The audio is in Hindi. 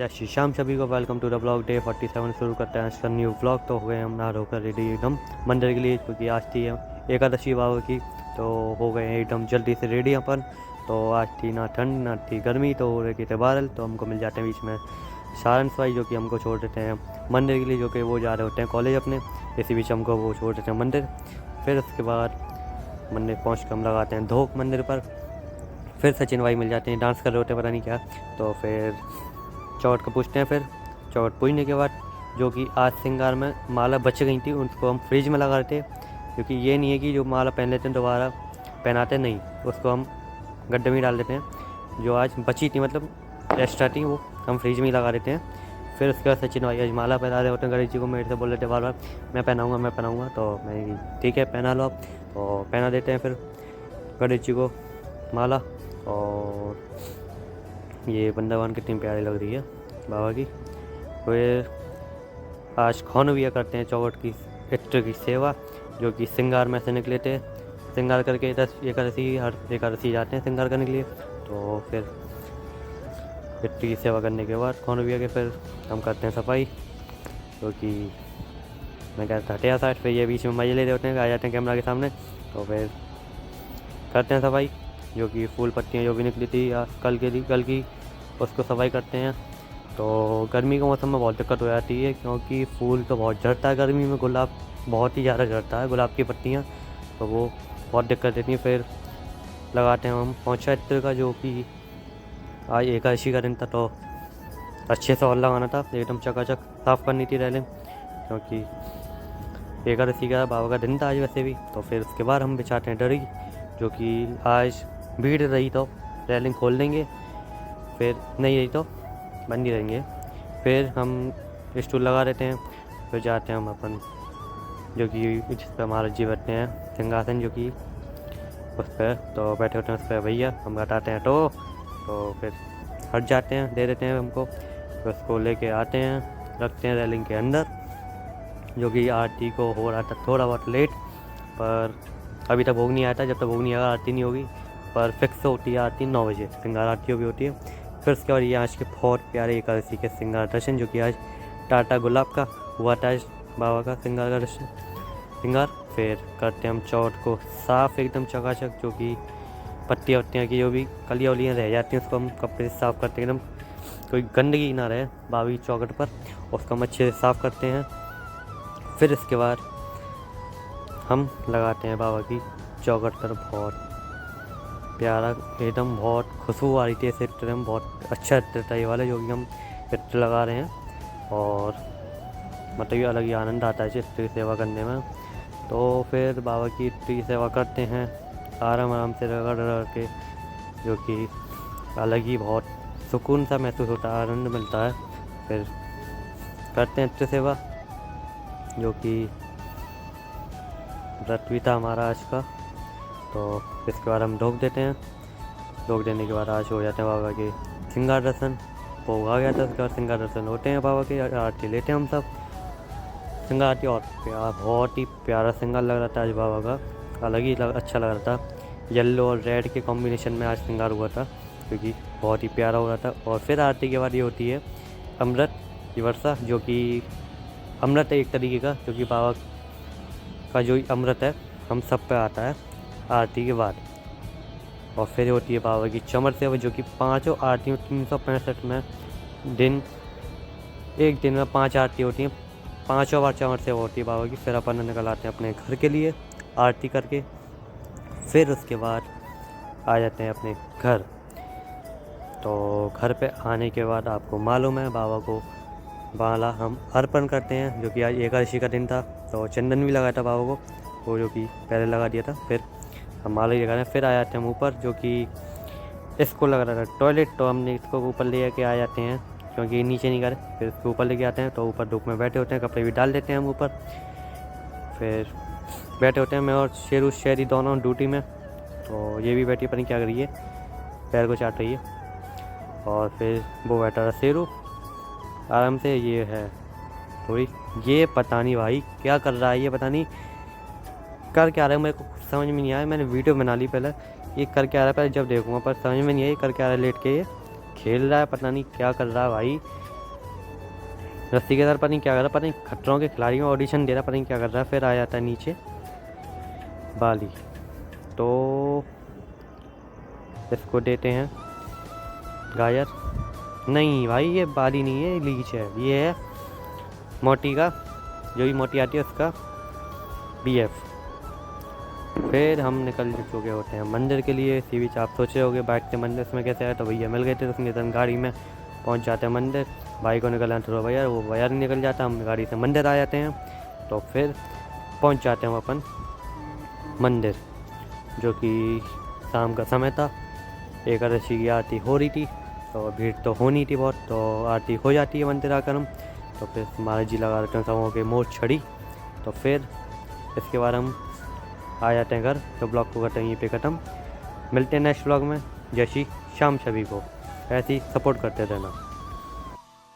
जय श्री श्याम सभी को। Welcome to the blog day 47। शुरू करते हैं आज का न्यू ब्लॉग। तो हो गए हम नहा धोकर रेडी एकदम मंदिर के लिए, क्योंकि आज थी एकादशी बाबा की। तो हो गए एकदम जल्दी से रेडी अपन। तो आज थी ना ठंड ना थी गर्मी, तो हो रहे थे बादल। तो हमको मिल जाते हैं बीच में सारंस भाई, जो कि हमको छोड़ देते हैं मंदिर के लिए, जो कि वो जा रहे होते हैं कॉलेज अपने। इसी बीच हमको वो छोड़ देते हैं मंदिर। फिर उसके बाद मंदिर पहुँच कर हम लगाते हैं धोख मंदिर पर। फिर सचिन भाई मिल जाते हैं, डांस कर रहे होते हैं पता नहीं क्या। तो फिर चौट को पूछते हैं। फिर चौट पूछने के बाद जो कि आज श्रृंगार में माला बच गई थी, उनको हम फ्रिज में लगा रहे थे। क्योंकि ये नहीं है कि जो माला पहन लेते हैं दोबारा पहनाते नहीं, उसको हम गड्ढे में डाल देते हैं। जो आज बची थी मतलब एक्स्ट्रा थी, वो हम फ्रिज में ही लगा देते हैं। फिर उसके बाद सचिन भाई आज माला पहना रहे होते हैं गणेश जी को। मेरे से बोल रहे थे बार बार मैं पहनाऊँगा। तो मैं ठीक है पहना लो आप। तो पहना देते हैं फिर गणेश जी को माला। और ये वृंदावन कितनी प्यारी लग रही है बाबा की। फिर आज खौनविया करते हैं चौवट की इत्र की सेवा, जो कि श्रृंगार में से निकले थे। श्रृंगार करके एकादशी हर एकादशी जाते हैं श्रृंगार करने के लिए। तो फिर इत्र की सेवा करने के बाद खौनविया के फिर हम करते हैं सफाई, जो कि मैं कहता हटे साइड। फिर ये बीच में मजे ले रहे होते हैं, आ जाते हैं कैमरा के सामने। तो फिर करते हैं सफाई, जो कि फूल पत्तियाँ जो भी निकली थी या कल की उसको सफाई करते हैं। तो गर्मी के मौसम में बहुत दिक्कत हो जाती है, क्योंकि फूल तो बहुत झड़ता है गर्मी में। गुलाब बहुत ही ज़्यादा झड़ता है, गुलाब की पत्तियाँ, तो वो बहुत दिक्कत देती हैं। फिर लगाते हैं हम पोंछा इत्र का, जो कि आज एकादशी का दिन था। तो अच्छे से और लगाना था, एकदम चकाचक साफ़ करनी थी रैलिंग, क्योंकि एकादशी का बाबा का दिन था आज वैसे भी। तो फिर उसके बाद हम बिछाते हैं दरी, जो कि आज भीड़ रही तो रैलिंग खोल देंगे, फिर नहीं रही तो बंद ही रहेंगे। फिर हम स्टूल लगा देते हैं। फिर जाते हैं हम अपन, जो कि जिस पर महाराज जी बैठते हैं सिंहासन, जो कि उस पर तो बैठे होते हैं उस पर भैया, हम हटाते हैं तो फिर हट जाते हैं, दे देते हैं हमको। फिर उसको लेके आते हैं, रखते हैं रैलिंग के अंदर, जो कि आरती को हो रहा था थोड़ा बहुत लेट, पर अभी तक भोग नहीं आया था। जब तक भोग नहीं आएगा आरती नहीं होगी, पर फिक्स होती है आरती 9 बजे, श्रृंगार आरती भी होती है। फिर उसके बाद ये आज के बहुत प्यारे एकादशी के श्रृंगार दर्शन, जो कि आज टाटा गुलाब का हुआ था बाबा का श्रृंगार का दर्शन श्रृंगार। फिर करते हैं हम चौट को साफ़ एकदम चकाचक, जो कि पत्तियाँ की जो भी कलियाँ उलियाँ रह जाती हैं उसको हम कपड़े से साफ़ करते हैं, एकदम कोई गंदगी ना रहे बाबा की चौखट पर, उसको हम अच्छे से साफ़ करते हैं। फिर इसके बाद हम लगाते हैं बाबा की चौखट पर बहुत प्यारा एकदम बहुत खुशबू आ रही थी ऐसे इत्र में। बहुत अच्छा इत्र था ये वाला, जो कि हम इत्र लगा रहे हैं। और मतलब ये अलग ही आनंद आता है इत्र की सेवा करने में। तो फिर बाबा की इत्र की सेवा करते हैं आराम से रगड़ के, जो कि अलग ही बहुत सुकून सा महसूस होता है, आनंद मिलता है। फिर करते हैं इत्र सेवा, जो कि व्रत भी था हमारा आज का। तो इसके बाद हम ढोक देते हैं। ढोक देने के बाद आज हो जाते हैं बाबा के श्रृंगार दर्शन। भोग आ गया था, उसके बाद श्रृंगार दर्शन होते हैं बाबा के, आरती लेते हैं हम सब श्रृंगार आरती। और बहुत ही प्यारा श्रृंगार लग रहा था आज बाबा का, अलग ही अच्छा लग रहा था। येलो और रेड के कॉम्बिनेशन में आज श्रृंगार हुआ था, क्योंकि बहुत ही प्यारा हो रहा था। और फिर आरती के बाद ये होती है अमृत की वर्षा, जो कि अमृत है एक तरीके का, जो कि बाबा का जो अमृत है हम सब पे आता है आरती के बाद। और फिर होती है बाबा की चमर सेवा, जो कि 5 आरती 365 में एक दिन में 5 आरती होती हैं। 5 बार चमर सेवा होती है बाबा की। फिर अपन निकल आते हैं अपने घर के लिए आरती करके। फिर उसके बाद आ जाते हैं अपने घर। तो घर पे आने के बाद आपको मालूम है बाबा को माला हम अर्पण करते हैं, जो कि आज एकादशी का दिन था। तो चंदन भी लगाया था बाबा को, वो जो कि पहले लगा दिया था। फिर हम माला ही लगा रहे हैं। फिर आ जाते हैं हम ऊपर, जो कि इसको लगा रहा था टॉयलेट, तो हमने इसको ऊपर ले के आ जाते हैं, क्योंकि नीचे नहीं कर। फिर इसको ऊपर लेके आते हैं, तो ऊपर धूप में बैठे होते हैं, कपड़े भी डाल देते हैं हम ऊपर। फिर बैठे होते हैं मैं और शेरी दोनों ड्यूटी में। तो ये भी बैठी, पता नहीं क्या कर रही है, पैर को चाट रही है। और फिर वो बैठा रहा शेरू आराम से। ये है थोड़ी, ये पता नहीं भाई क्या कर रहा है, ये पता नहीं कर क्या रहा है, मेरे को समझ में नहीं आया। मैंने वीडियो बना ली पहले, ये कर क्या रहा है पहले जब देखूँगा, पर समझ में नहीं आया ये कर क्या रहा है लेट के ये। खेल रहा है, पता नहीं क्या कर रहा है भाई, रस्सी के साथ पता नहीं क्या कर रहा है, पता नहीं खतरों के खिलाड़ी में ऑडिशन दे रहा है, पता नहीं क्या कर रहा है। फिर आ जाता है नीचे बाली, तो इसको देते हैं गायर। नहीं भाई ये बाली नहीं है, लीच है, ये है मोटी का, जो भी मोटी आती है उसका BF। फिर हम निकल चुके होते हैं मंदिर के लिए। इसी बीच आप सोच रहे होगे बाइक से मंदिर में कैसे आए, तो भैया मिल गए थे, तो नितिन गाड़ी में पहुंच जाते हैं मंदिर। भाई को निकलना थोड़ा भैया, वो भैया नहीं निकल जाता, हम गाड़ी से मंदिर आ जाते हैं। तो फिर पहुंच जाते हैं हम अपन मंदिर, जो कि शाम का समय था, एकादशी की आरती हो रही थी, तो भीड़ तो होनी थी बहुत, तो आरती हो जाती है मंदिर आकर हम। तो फिर महाराज जी लगा देते हैं सबों के मोर छड़ी। तो फिर इसके बाद हम आ जाते हैं घर। तो ब्लॉग को करते हैं यहीं पे ख़त्म, मिलते हैं नेक्स्ट ब्लॉग में। जय श्री श्याम सभी को, ऐसे ही सपोर्ट करते रहना।